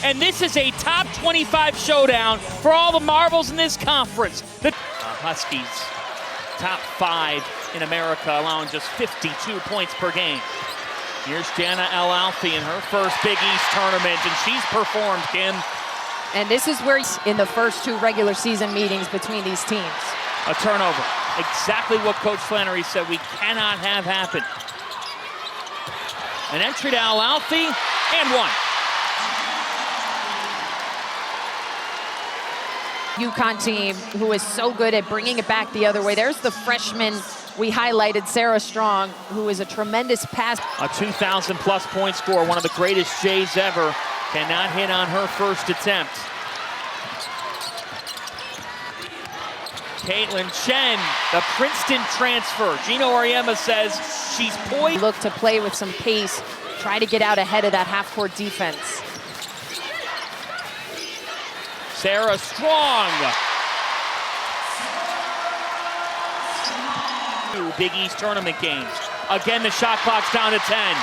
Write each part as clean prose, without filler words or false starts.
And this is a top 25 showdown for all the marbles in this conference. The Huskies, top 5 in America, allowing just 52 points per game. Here's Jana El-Alfi in her first Big East tournament, and she's performed, Kim. And this is where he's in the first 2 regular season meetings between these teams. A turnover. Exactly what Coach Flannery said we cannot have happen. An entry to El-Alfi, and one. UConn team who is so good at bringing it back the other way. There's the freshman we highlighted, Sarah Strong, who is a tremendous pass. A 2,000-plus point score, one of the greatest Jays ever. Cannot hit on her first attempt. Caitlin Chen, the Princeton transfer. Gino Auriemma says she's poised. Look to play with some pace, try to get out ahead of that half-court defense. Sarah Strong. 2 Big East tournament games. Again, the shot clock's down to 10.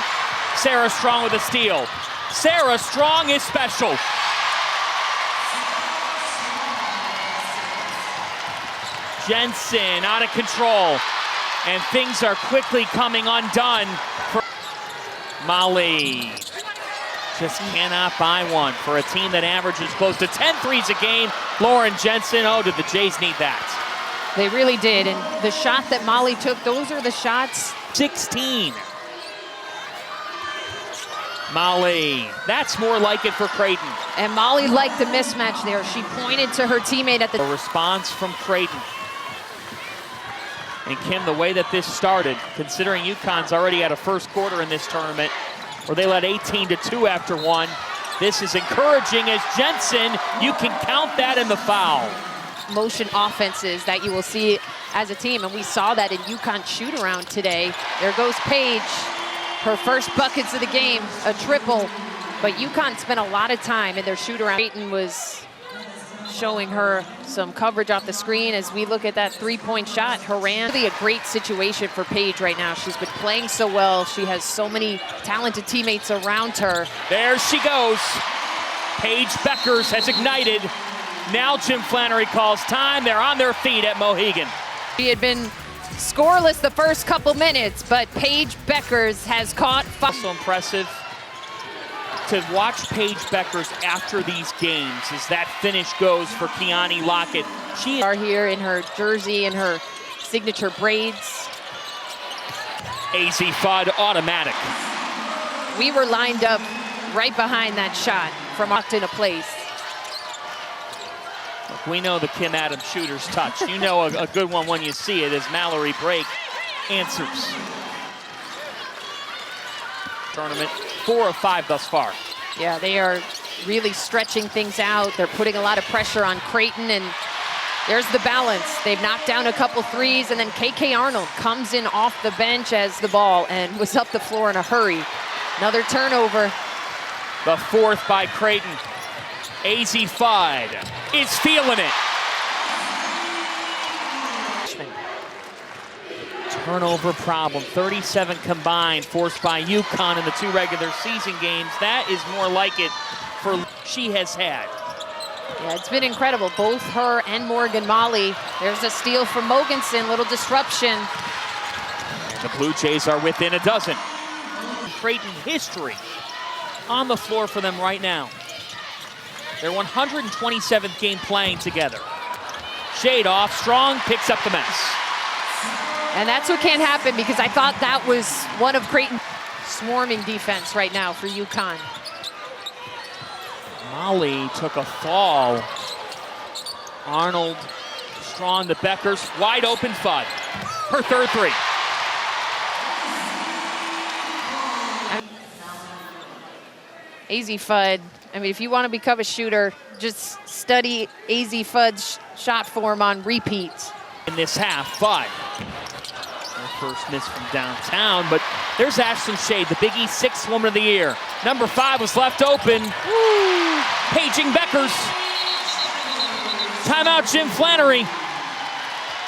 Sarah Strong with a steal. Sarah Strong is special. Jensen out of control. And things are quickly coming undone for Molly. Just cannot buy one for a team that averages close to 10 threes a game. Lauren Jensen, oh, did the Jays need that? They really did, and the shot that Molly took, those are the shots. 16. Molly, that's more like it for Creighton. And Molly liked the mismatch there. She pointed to her teammate at the... A response from Creighton. And Kim, the way that this started, considering UConn's already had a first quarter in this tournament, where they led 18-2 after one. This is encouraging as Jensen, you can count that in the foul. Motion offenses that you will see as a team, and we saw that in UConn shoot-around today. There goes Paige, her first buckets of the game, a triple. But UConn spent a lot of time in their shoot-around. Creighton was showing her some coverage off the screen as we look at that 3-point shot. Haran, really a great situation for Paige right now. She's been playing so well. She has so many talented teammates around her. There she goes. Paige Beckers has ignited. Now Jim Flannery calls time. They're on their feet at Mohegan. She had been scoreless the first couple minutes, but Paige Beckers has caught. Also impressive to watch Paige Beckers after these games as that finish goes for Keani Lockett. She are here in her jersey and her signature braids. AZ Fudd automatic. We were lined up right behind that shot from locked into place. Look, we know the Kim Adams shooter's touch. You know a good one when you see it as Mallory Brake answers. Tournament 4 of 5 thus far. Yeah, they are really stretching things out. They're putting a lot of pressure on Creighton, and there's the balance. They've knocked down a couple threes, and then KK Arnold comes in off the bench as the ball and was up the floor in a hurry. Another turnover. The 4th by Creighton. AZ Fudd is feeling it. Turnover problem, 37 combined, forced by UConn in the 2 regular season games. That is more like it for she has had. Yeah, it's been incredible. Both her and Morgan Molly. There's a steal from Mogensen, little disruption. The Blue Jays are within a dozen. Creighton history on the floor for them right now. Their 127th game playing together. Shade off, Strong picks up the mess. And that's what can't happen, because I thought that was one of Creighton's swarming defense right now for UConn. Molly took a fall. Arnold, Strong to Beckers, wide open Fudd. Her 3rd three. AZ Fudd, I mean, if you want to become a shooter, just study AZ Fudd's shot form on repeat. In this half, Fudd. Her first miss from downtown, but there's Ashlyn Shade, the Big East 6th Woman of the Year. Number 5 was left open. Woo! Paging Beckers. Timeout, Jim Flannery.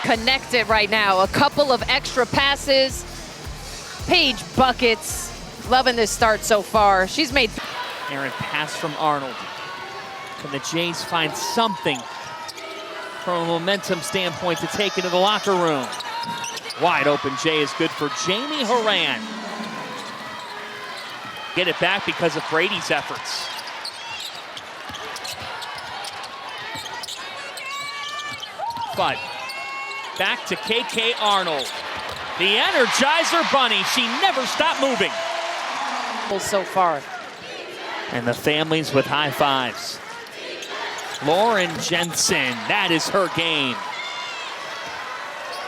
Connected right now. A couple of extra passes. Paige buckets. Loving this start so far. She's made Errant pass from Arnold. Can the Jays find something from a momentum standpoint to take into the locker room? Wide open Jay is good for Jamie Horan. Get it back because of Brady's efforts. But back to KK Arnold. The Energizer Bunny, she never stopped moving. So far. And the families with high fives. Lauren Jensen, that is her game.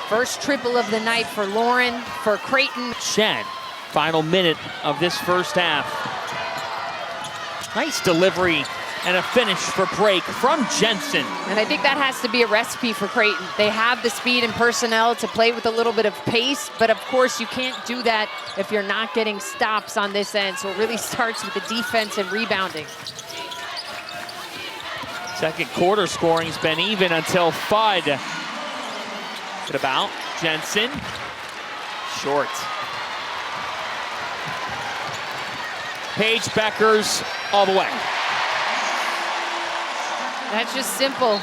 First triple of the night for Lauren, for Creighton. Chen, final minute of this first half. Nice delivery and a finish for break from Jensen. And I think that has to be a recipe for Creighton. They have the speed and personnel to play with a little bit of pace, but of course you can't do that if you're not getting stops on this end. So it really starts with the defense and rebounding. Second quarter scoring's been even until Fudd. Good about Jensen. Short. Paige Beckers all the way. That's just simple.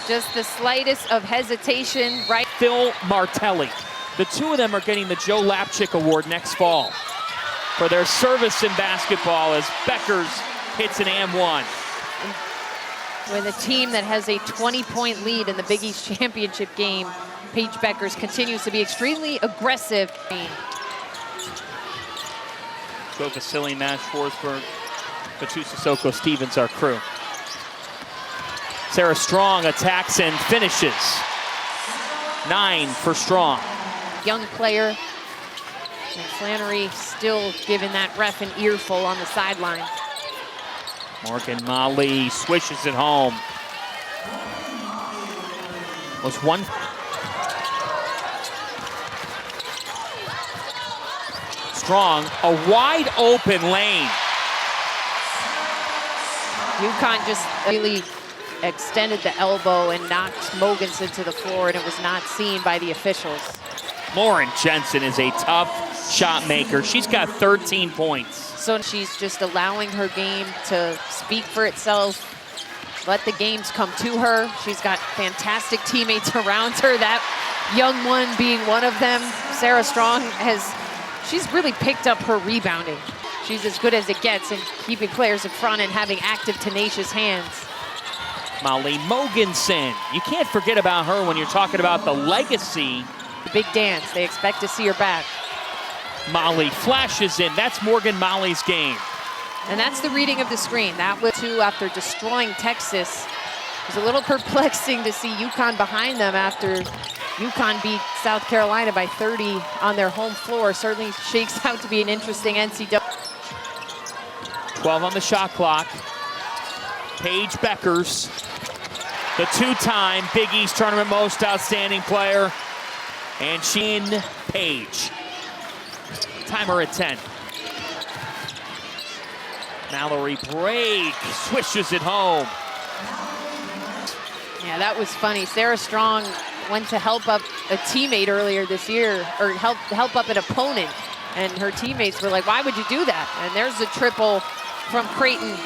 Just the slightest of hesitation, right? Phil Martelli. The two of them are getting the Joe Lapchick Award next fall for their service in basketball as Beckers hits an and one. With a team that has a 20-point lead in the Big East Championship game, Paige Beckers continues to be extremely aggressive. Joe Vasily, Matt Forsberg, Batu Sissoko Stevens, our crew. Sarah Strong attacks and finishes. 9 for Strong. Young player. And Flannery still giving that ref an earful on the sideline. Morgan Molly swishes it home. Was one. Strong, a wide open lane. Yukon just really extended the elbow and knocked Mogensen to the floor, and it was not seen by the officials. Lauren Jensen is a tough shot maker. She's got 13 points. So she's just allowing her game to speak for itself, let the games come to her. She's got fantastic teammates around her, that young one being one of them. Sarah Strong she's really picked up her rebounding. She's as good as it gets in keeping players in front and having active, tenacious hands. Molly Mogensen. You can't forget about her when you're talking about the legacy. The big dance. They expect to see her back. Molly flashes in. That's Morgan Molly's game. And that's the reading of the screen. That was too after destroying Texas. It was a little perplexing to see UConn behind them after UConn beat South Carolina by 30 on their home floor. Certainly shakes out to be an interesting NCAA. 12 on the shot clock. Paige Beckers, the two-time Big East Tournament Most Outstanding Player. And Sheen Page. Timer at 10. Mallory break, swishes it home. Yeah, that was funny. Sarah Strong went to help up a teammate earlier this year, or help up an opponent, and her teammates were like, why would you do that? And there's the triple from Creighton.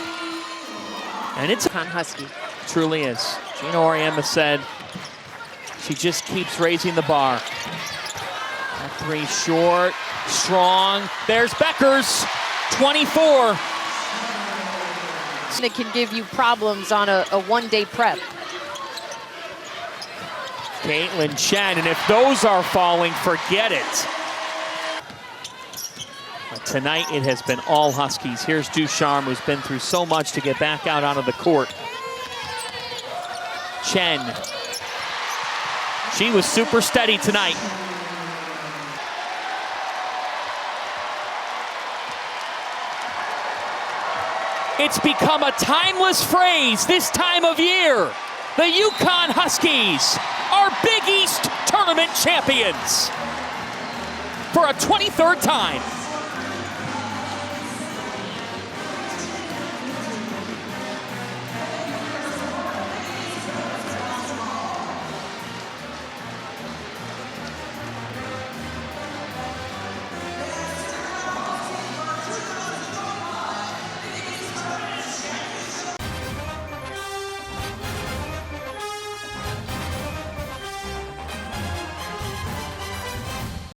And it's UConn Husky. Truly is. Gina Auriemma said she just keeps raising the bar. That three short, Strong. There's Beckers, 24. It can give you problems on a one-day prep. Caitlin Chen, and if those are falling, forget it. But tonight it has been all Huskies. Here's Ducharme, who's been through so much to get back out onto the court. Chen. She was super steady tonight. It's become a timeless phrase this time of year. The UConn Huskies are Big East Tournament champions for a 23rd time.